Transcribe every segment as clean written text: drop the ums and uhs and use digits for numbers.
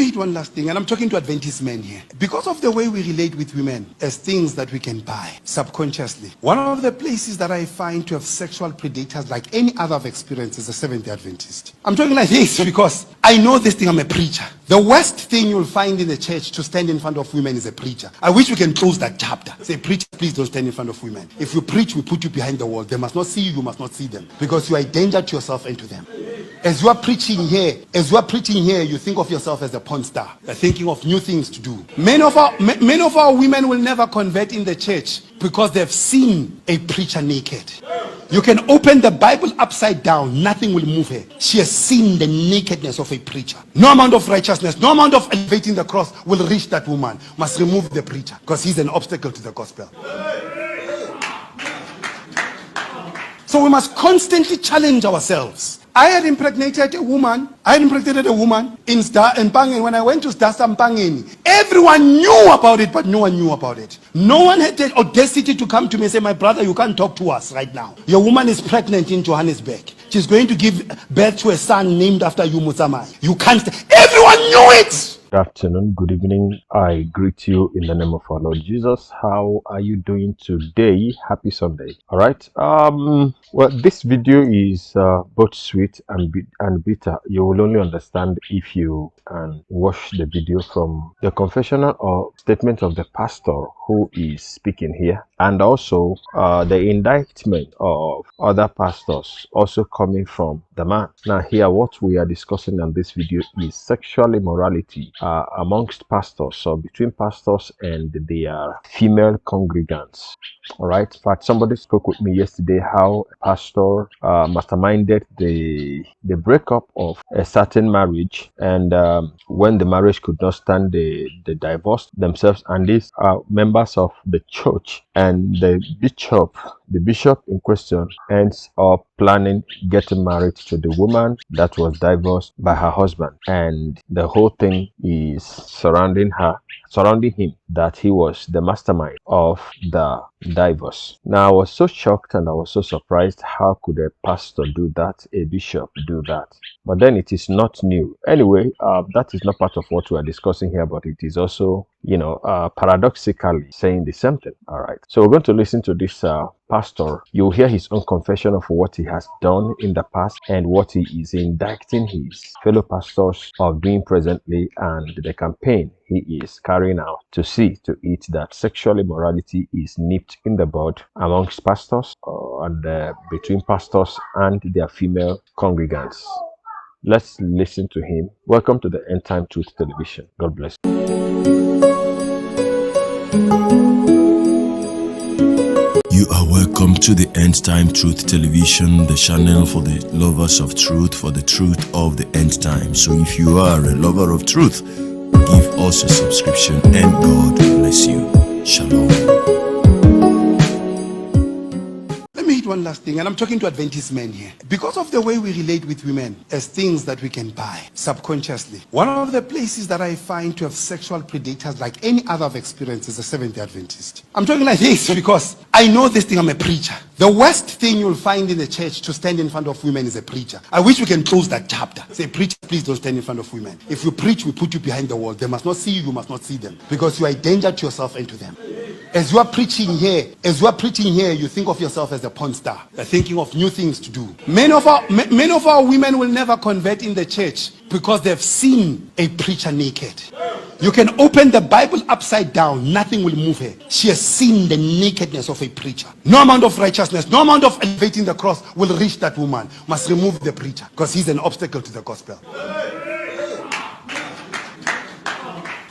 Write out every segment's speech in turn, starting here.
Let me hit one last thing, and I'm talking to Adventist men here. Because of the way we relate with women as things that we can buy subconsciously, one of the places that I find to have sexual predators like any other I've experienced is a Seventh-day Adventist. I'm talking like this because I know this thing, I'm a preacher. The worst thing you'll find in the church to stand in front of women is a preacher. I wish we can close that chapter. Say, preacher, please don't stand in front of women. If you preach, we put you behind the wall. They must not see you, you must not see them. Because you are a danger to yourself and to them. As you are preaching here, you think of yourself as a porn star. You're thinking of new things to do. Many of our women will never convert in the church because they've seen a preacher naked. You can open the Bible upside down, nothing will move her. She has seen the nakedness of a preacher. No amount of righteousness, no amount of elevating the cross will reach that woman. Must remove the preacher because he's an obstacle to the gospel. So we must constantly challenge ourselves. I had impregnated a woman in Mpangeni. When I went to Mpangeni, everyone knew about it, but no one knew about it. No one had the audacity to come to me and say, my brother, you can't talk to us right now. Your woman is pregnant in Johannesburg. She's going to give birth to a son named after you, Musamai. You can't. Everyone knew it. Good afternoon, good evening. I greet you in the name of our Lord Jesus. How are you doing today? Happy Sunday. All right. Well, this video is both sweet and bitter. You will only understand if you watch the video from the confessional or statement of the pastor who is speaking here, and also the indictment of other pastors also coming from the man. Now here, what we are discussing on this video is sexual immorality amongst pastors, so between pastors and their female congregants. All right. In fact, somebody spoke with me yesterday how a pastor masterminded the breakup of a certain marriage, and when the marriage could not stand, they divorced themselves, and these are members of the church, and the bishop in question ends up planning getting married to the woman that was divorced by her husband, and the whole thing is surrounding him, that he was the mastermind of the divorce. Now I was so shocked and I was so surprised. How could a pastor do that, a bishop do that? But then it is not new. Anyway, that is not part of what we are discussing here, but it is also, paradoxically saying the same thing. All right. So we're going to listen to this pastor. You'll hear his own confession of what he has done in the past and what he is indicting his fellow pastors of doing presently, and the campaign he is carrying out to see to it that sexual immorality is nipped in the bud amongst pastors and between pastors and their female congregants. Let's listen to him. Welcome to the End Time Truth Television. God bless you. You are welcome to the End Time Truth Television, the channel for the lovers of truth, for the truth of the end time. So if you are a lover of truth, give us a subscription and God bless you. Shalom. Let me hit one last thing, and I'm talking to Adventist men here. Because of the way we relate with women as things that we can buy subconsciously, one of the places that I find to have sexual predators like any other I've experienced is a Seventh-day Adventist. I'm talking like this because I know this thing, I'm a preacher. The worst thing you'll find in the church to stand in front of women is a preacher. I wish we can close that chapter. Say, preacher, please don't stand in front of women. If you preach, we put you behind the wall. They must not see you, you must not see them. Because you are a danger to yourself and to them. As you are preaching here, you think of yourself as a porn star. You're thinking of new things to do. Many of our women will never convert in the church because they've seen a preacher naked. You can open the Bible upside down, nothing will move her. She has seen the nakedness of a preacher. No amount of righteousness, no amount of elevating the cross will reach that woman. Must remove the preacher because he's an obstacle to the gospel.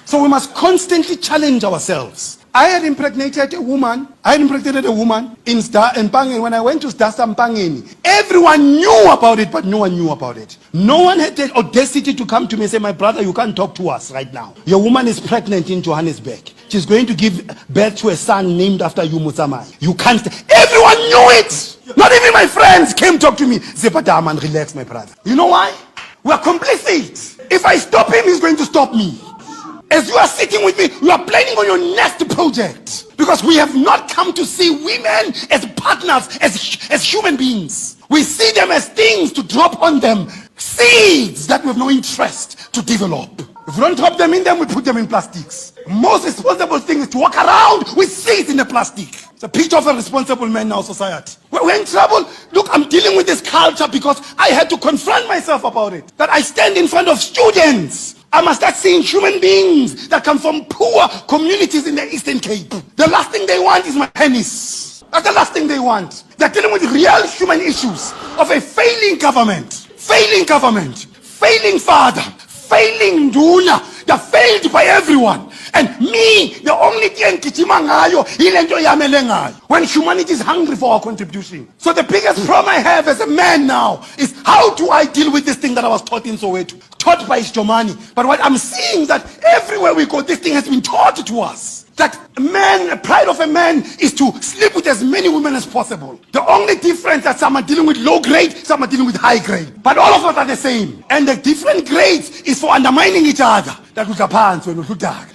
So we must constantly challenge ourselves. I had impregnated a woman in Mpangeni. When I went to Mpangeni, everyone knew about it, but no one knew about it. No one had the audacity to come to me and say, my brother, you can't talk to us right now. Your woman is pregnant in Johannesburg. She's going to give birth to a son named after you, Musamai. You can't. Everyone knew it. Not even my friends came talk to me. Say, man, relax, my brother. You know why? We are complicit. If I stop him, he's going to stop me. As you are sitting with me, you are planning on your next project. Because we have not come to see women as partners, as human beings. We see them as things to drop on them, seeds that we have no interest to develop. If we don't drop them in them, we put them in plastics. Most responsible thing is to walk around with seeds in the plastic. It's a picture of a responsible man in our society. We're in trouble. Look, I'm dealing with this culture because I had to confront myself about it. That I stand in front of students. I must start seeing human beings that come from poor communities in the Eastern Cape. The last thing they want is my penis. That's the last thing they want. They're dealing with real human issues of a failing government, failing father, failing nduna. They're failed by everyone. And me, the only thing when humanity is hungry for our contribution. So the biggest problem I have as a man now is how do I deal with this thing that I was taught in Soweto, taught by Istomani. But what I'm seeing is that everywhere we go, this thing has been taught to us. That man, pride of a man is to sleep with as many women as possible. The only difference that some are dealing with low grade, some are dealing with high grade. But all of us are the same. And the different grades is for undermining each other. That was a pants when we dark.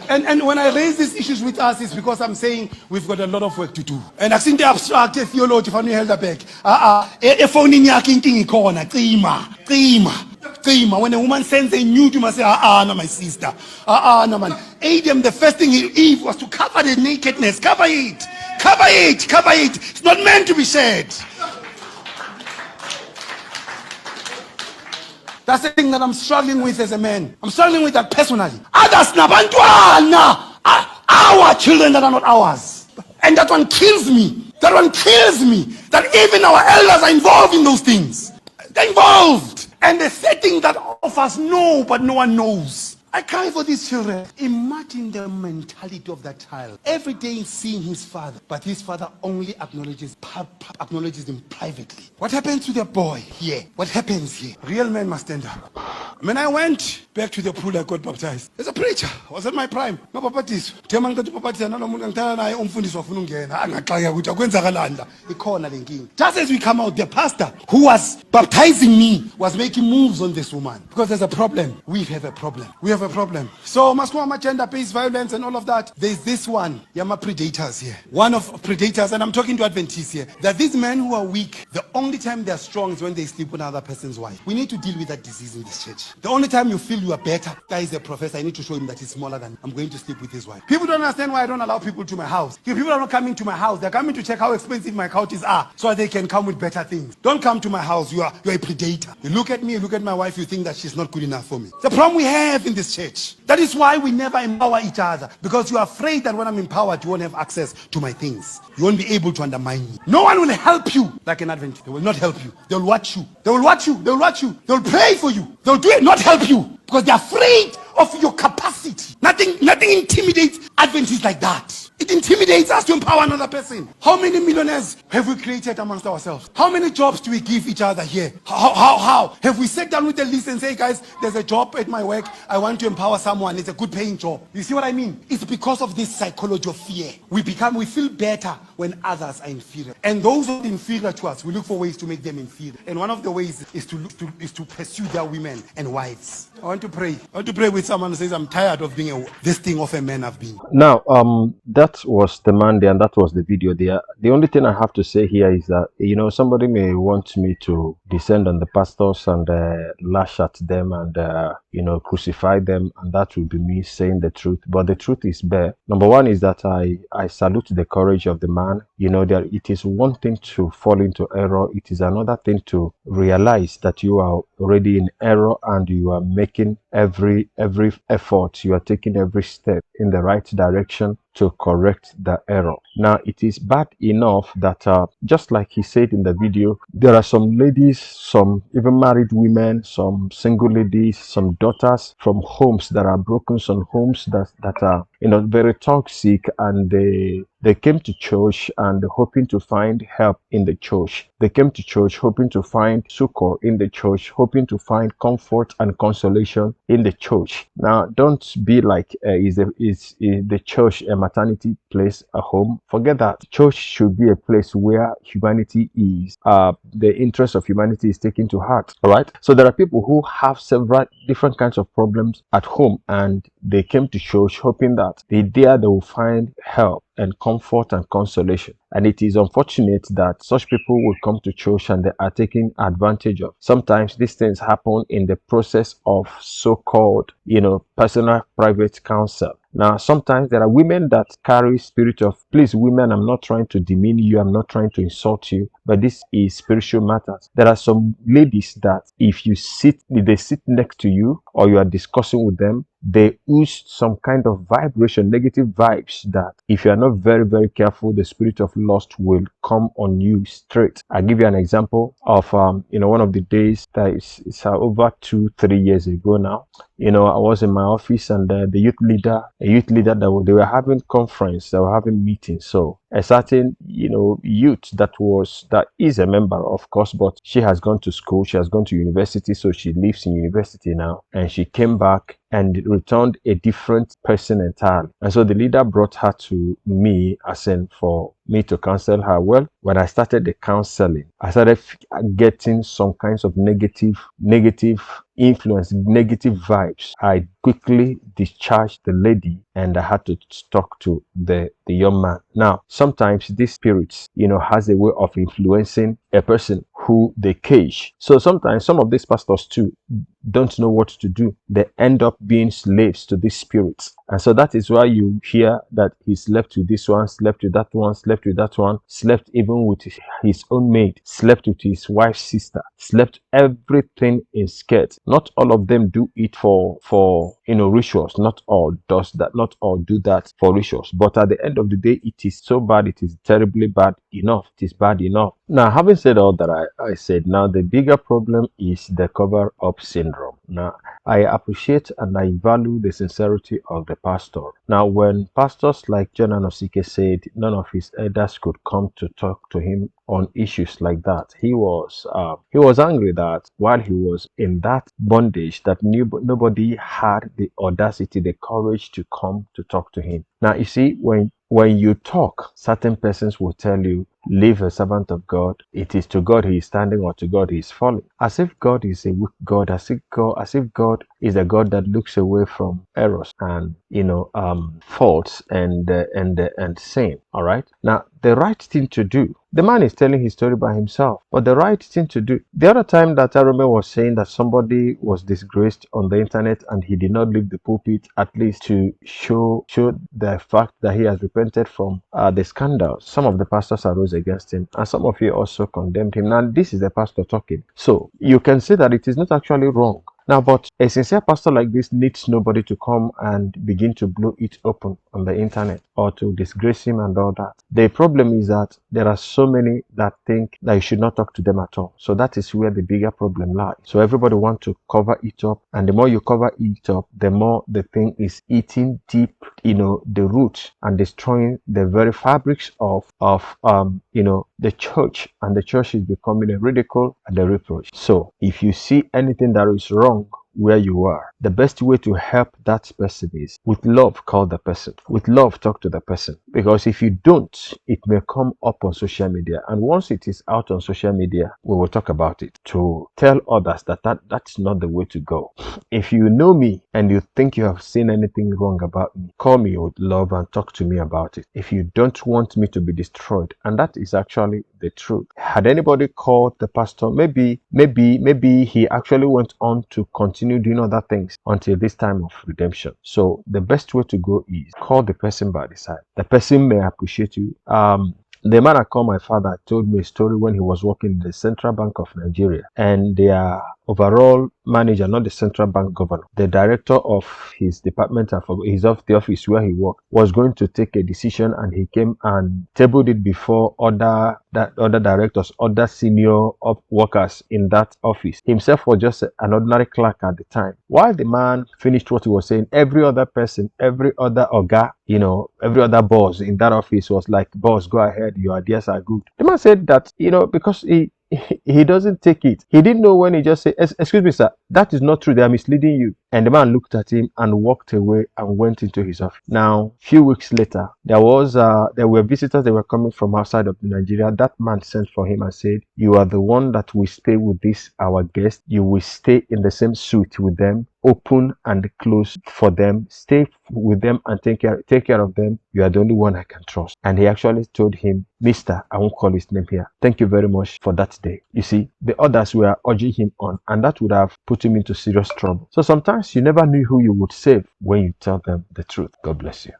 And when I raise these issues with us, it's because I'm saying we've got a lot of work to do. And I've seen the abstract theology from held back. When a woman sends a nude, you must say, no, my sister. No, man. Adam, the first thing Eve was to cover the nakedness. Cover it. Cover it. Cover it. It's not meant to be said. That's the thing that I'm struggling with as a man. I'm struggling with that personally. Others, our children that are not ours. And that one kills me. That one kills me. That even our elders are involved in those things. They're involved. And the setting that all of us know, but no one knows. I cry for these children. Imagine the mentality of that child. Every day seeing his father, but his father only acknowledges him privately. What happens to the boy here? What happens here? Real men must stand up. When I went back to the pool, I got baptized. There's a preacher. I was at my prime. No papatis. Just as we come out, the pastor who was baptizing me was making moves on this woman. Because there's a problem. We have a problem. We have a problem. So, Maskoma, gender-based violence and all of that. There's this one. Yama predators here. One of predators, and I'm talking to Adventists here, that these men who are weak, the only time they're strong is when they sleep with another person's wife. We need to deal with that disease in this church. The only time you feel you are better, that is a professor. I need to show him that he's smaller than I'm going to sleep with his wife. People don't understand why I don't allow people to my house. If people are not coming to my house, they're coming to check how expensive my couches are so they can come with better things. Don't come to my house. You're a predator. You look at me, you look at my wife, you think that she's not good enough for me. The problem we have in this church. That is why we never empower each other. Because you're afraid that when I'm empowered, you won't have access to my things. You won't be able to undermine me. No one will help you like an Adventist. They will not help you. They'll watch you. They will watch you. They'll watch you. They'll pray for you. They'll do it, not help you. Because they're afraid of your capacity. Nothing intimidates Adventists like that. It intimidates us to empower another person. How many millionaires have we created amongst ourselves? How many jobs do we give each other here? How? Have we sat down with the list and say, guys, there's a job at my work. I want to empower someone. It's a good paying job. You see what I mean? It's because of this psychology of fear. We feel better when others are inferior. And those who are inferior to us, we look for ways to make them inferior. And one of the ways is to pursue their women and wives. I want to pray. I want to pray with someone who says, I'm tired of being this thing of a man I've been. Now, that was the Monday and that was the video there. The only thing I have to say here is that, somebody may want me to descend on the pastors and lash at them and, crucify them, and that will be me saying the truth. But the truth is bare. Number one is that I salute the courage of the man. That it is one thing to fall into error. It is another thing to realize that you are already in error and you are making every effort. You are taking every step in the right direction to correct the error. Now, it is bad enough that just like he said in the video, there are some ladies, some even married women, some single ladies, some daughters from homes that are broken, some homes that are very toxic, and they came to church and hoping to find help in the church. They came to church hoping to find succor in the church, hoping to find comfort and consolation in the church. Now, don't be like, is the church a maternity place, a home? Forget that. Church should be a place where humanity is, the interest of humanity is taken to heart. All right. So there are people who have several different kinds of problems at home, and they came to church hoping that there they will find help. and comfort and consolation. And it is unfortunate that such people will come to church and they are taken advantage of. Sometimes these things happen in the process of so-called, personal private counsel. Now, sometimes there are women that carry spirit of, please, women, I'm not trying to demean you, I'm not trying to insult you, but this is spiritual matters. There are some ladies that if they sit next to you or you are discussing with them, they ooze some kind of vibration, negative vibes that if you are not very, very careful, the spirit of lust will come on you straight. I'll give you an example of, one of the days that it's over 2-3 years ago now. I was in my office and a youth leader that they were having conference, they were having meetings. So a certain, youth that is a member, of course, but she has gone to school, she has gone to university, so she lives in university now, and she came back and returned a different person entirely. And so the leader brought her to me, as in for me to counsel her. Well, when I started the counseling, I started getting some kinds of negative influence, negative vibes. I quickly discharged the lady and I had to talk to the young man. Now, sometimes these spirits, has a way of influencing a person who they cage. So sometimes some of these pastors too don't know what to do. They end up being slaves to these spirits. And so that is why you hear that he slept with this one, slept with that one, slept with that one, slept even with his own maid, slept with his wife's sister, slept everything in skirt. Not all of them do it for rituals. Not all does that. Not all do that for rituals. But at the end of the day, it is so bad. It is terribly bad enough. It is bad enough. Now, having said all that I said, now the bigger problem is the cover-up syndrome. Now, I appreciate and I value the sincerity of the pastor. Now, when pastors like John Anosike said none of his elders could come to talk to him on issues like that, he was angry that while he was in that bondage, that nobody had the audacity, the courage to come to talk to him. Now, you see, when you talk, certain persons will tell you, leave a servant of God. It is to God he is standing or to God he is falling. As if God is a weak God, as if God is a God that looks away from errors and faults and sin. All right. Now, the right thing to do. The man is telling his story by himself, but the right thing to do. The other time that I remember was saying that somebody was disgraced on the internet and he did not leave the pulpit at least to show the fact that he has repented from the scandal. Some of the pastors arose against him and some of you also condemned him. Now, this is the pastor talking. So you can say that it is not actually wrong. Now, but a sincere pastor like this needs nobody to come and begin to blow it open on the internet or to disgrace him and all that. The problem is that there are so many that think that you should not talk to them at all. So that is where the bigger problem lies. So everybody wants to cover it up, and the more you cover it up, the more the thing is eating deep, the roots and destroying the very fabrics of the church, and the church is becoming a ridicule and a reproach. So if you see anything that is wrong where you are, the best way to help that person is with love, call the person. With love, talk to the person. Because if you don't, it may come up on social media. And once it is out on social media, we will talk about it to tell others that's not the way to go. If you know me and you think you have seen anything wrong about me, call me with love and talk to me about it. If you don't want me to be destroyed, and that is actually the truth. Had anybody called the pastor, maybe he actually went on to continue doing other things until this time of redemption. So the best way to go is call the person by the side. The person may appreciate you. The man I called my father told me a story when he was working in the Central Bank of Nigeria, and their overall manager, not the central bank governor, the director of his department, the office where he worked, was going to take a decision, and he came and tabled it before other directors, other senior workers in that office. Himself was just an ordinary clerk at the time. While the man finished what he was saying, every other person, every other oga, every other boss in that office was like, boss, go ahead, your ideas are good. The man said that, because he doesn't take it. He didn't know when he just said, excuse me, sir, that is not true. They are misleading you. And the man looked at him and walked away and went into his office. Now, a few weeks later, there were visitors that were coming from outside of Nigeria. That man sent for him and said, you are the one that will stay with this, our guest. You will stay in the same suite with them open and close for them, stay with them and take care of them. You are the only one I can trust. And he actually told him, Mister, I won't call his name here, thank you very much for that day. You see, the others were urging him on, and that would have put him into serious trouble. So sometimes you never knew who you would save when you tell them the truth. God bless you.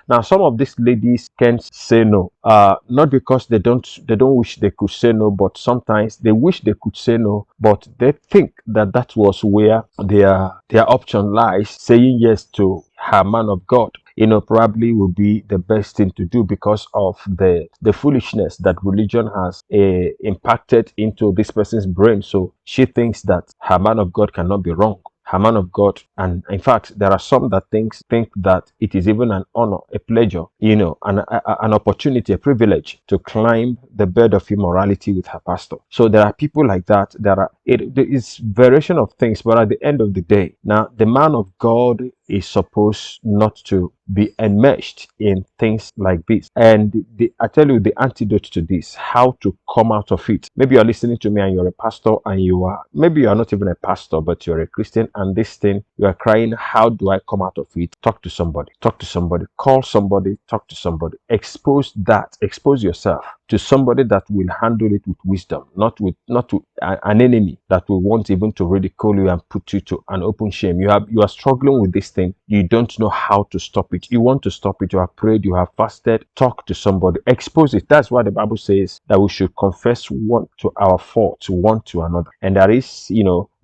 Now, some of these ladies can't say no, not because they don't wish they could say no, but sometimes they wish they could say no, but they think that that was where their option lies. Saying yes to her man of God, probably would be the best thing to do because of the foolishness that religion has impacted into this person's brain. So she thinks that her man of God cannot be wrong. Her man of God, and in fact, there are some that think that it is even an honor, a pleasure, an opportunity, a privilege to climb the bed of immorality with her pastor. So there are people like that. There is variation of things, but at the end of the day, now the man of God is supposed not to be enmeshed in things like this. And I tell you the antidote to this, how to come out of it. Maybe you're listening to me and you're a pastor, and maybe you are not even a pastor, but you're a Christian, and this thing, you are crying, how do I come out of it? Talk to somebody, call somebody, talk to somebody, expose yourself to somebody that will handle it with wisdom, not to an enemy that will want even to ridicule you and put you to an open shame. You are struggling with this thing. You don't know how to stop it. You want to stop it. You have prayed. You have fasted. Talk to somebody. Expose it. That's why the Bible says that we should confess one to our faults, one to another. And there is,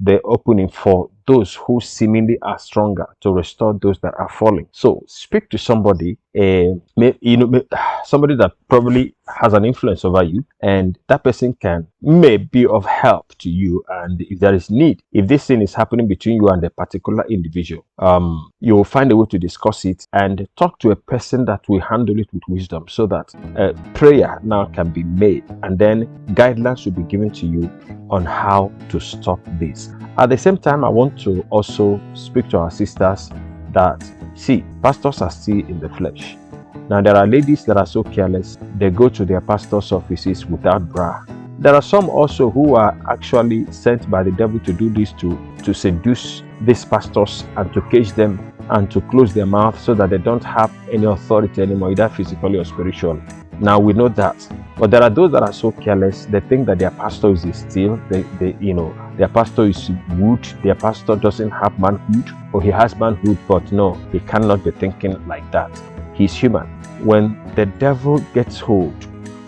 the opening for those who seemingly are stronger to restore those that are falling. So speak to somebody, somebody that probably has an influence over you, and that person may be of help to you. And if there is need, if this thing is happening between you and a particular individual, you will find a way to discuss it and talk to a person that will handle it with wisdom, so that prayer now can be made, and then guidelines will be given to you on how to stop this. At the same time, I want to also speak to our sisters that, see, pastors are still in the flesh. Now, there are ladies that are so careless, they go to their pastor's offices without bra. There are some also who are actually sent by the devil to do this, to seduce these pastors and to cage them and to close their mouth so that they don't have any authority anymore, either physically or spiritually. Now, we know that. But there are those that are so careless, they think that their pastor is still, their pastor is wood, their pastor doesn't have manhood, or he has manhood, but no, he cannot be thinking like that. He's human. When the devil gets hold,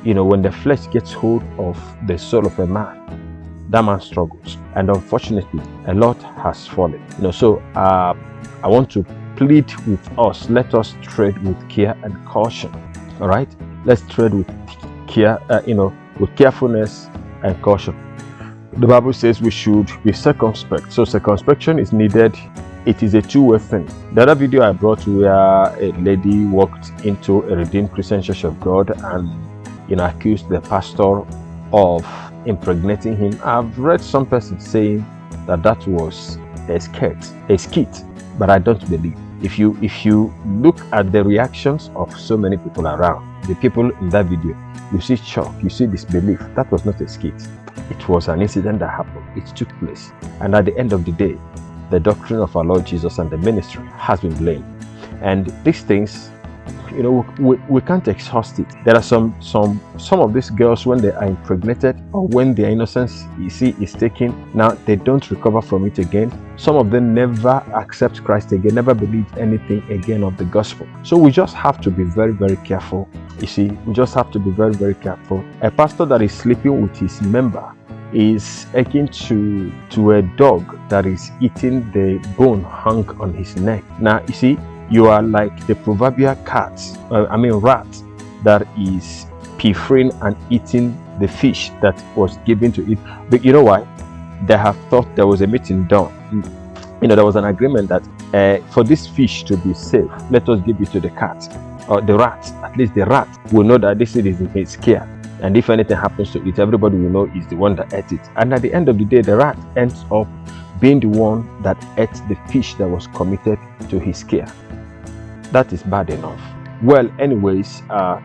when the flesh gets hold of the soul of a man, that man struggles. And unfortunately, a lot has fallen. So I want to plead with us, let us tread with care and caution. All right? Let's tread with care, with carefulness and caution. The Bible says we should be circumspect. So circumspection is needed. It is a two-way thing. The other video I brought where a lady walked into a redeemed Christian Church of God and accused the pastor of impregnating him. I've read some person saying that was a skit, but I don't believe. If you look at the reactions of so many people around, the people in that video, you see shock, you see disbelief. That was not a skit. It was an incident that happened. It took place. And at the end of the day, the doctrine of our Lord Jesus and the ministry has been blamed. And these things, we can't exhaust it. There are some of these girls, when they are impregnated or when their innocence is taken, now they don't recover from it again. Some of them never accept Christ again, never believe anything again of the gospel. So we just have to be very, very careful. We just have to be very, very careful. A pastor that is sleeping with his member is akin to a dog that is eating the bone hung on his neck. Now, you are like the proverbial rat that is pilfering and eating the fish that was given to it. But you know why? They have thought there was a meeting done. There was an agreement that for this fish to be safe, let us give it to the cat or the rat. At least the rat will know that this is in his care. And if anything happens to it, everybody will know is the one that ate it. And at the end of the day, the rat ends up being the one that ate the fish that was committed to his care. That is bad enough. Well, anyways,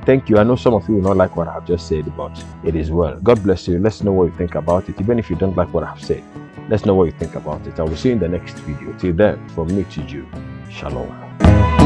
thank you. I know some of you will not like what I have just said, but it is well. God bless you. Let's know what you think about it, even if you don't like what I have said. Let's know what you think about it. I will see you in the next video. Till then, from me to you, shalom.